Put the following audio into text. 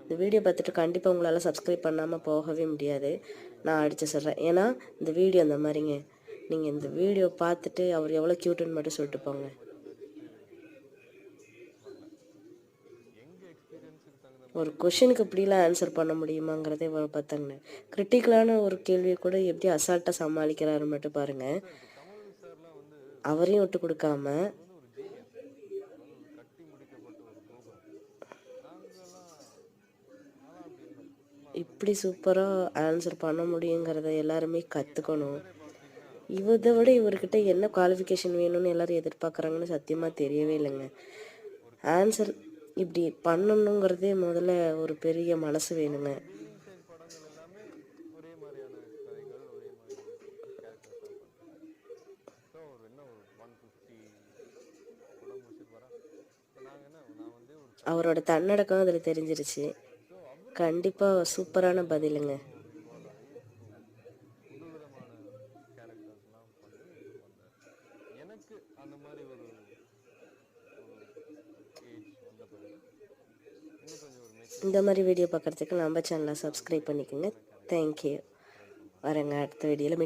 இந்த வீடியோ பார்த்துட்டு கண்டிப்பாக உங்களால் சப்ஸ்கிரைப் பண்ணாமல் போகவே முடியாது. நான் அடித்து சொல்கிறேன். ஏன்னா இந்த வீடியோ அந்த மாதிரிங்க. நீங்கள் இந்த வீடியோ பார்த்துட்டு அவர் எவ்வளோ க்யூட்டுன்னு மட்டும் சொல்லிட்டு போங்க. ஒரு கொஷினுக்கு இப்படிலாம் ஆன்சர் பண்ண முடியுமாங்கிறதே பார்த்தாங்கண்ணே. கிரிட்டிக்கலான ஒரு கேள்வியை கூட எப்படி அசால்ட்டாக சமாளிக்கிறாரு மட்டும் பாருங்கள். அவரையும் விட்டு கொடுக்காம இப்படி சூப்பராக ஆன்சர் பண்ண முடியுங்கிறத எல்லாருமே கற்றுக்கணும். இதை விட இவர்கிட்ட என்ன குவாலிஃபிகேஷன் வேணும்னு எல்லோரும் எதிர்பார்க்குறாங்கன்னு சத்தியமாக தெரியவே இல்லைங்க. ஆன்சர் இப்படி பண்ணணுங்கிறதே முதல்ல ஒரு பெரிய மனசு வேணுங்க. அவரோட தன்னடக்கம் அதில் தெரிஞ்சிருச்சு. கண்டிப்பாக சூப்பரான பதிலுங்க. இந்த மாதிரி வீடியோ பார்க்குறதுக்கு நம்ம சேனலை சப்ஸ்கிரைப் பண்ணிக்கோங்க. தேங்க்யூ. வரேங்க அடுத்த வீடியோவில்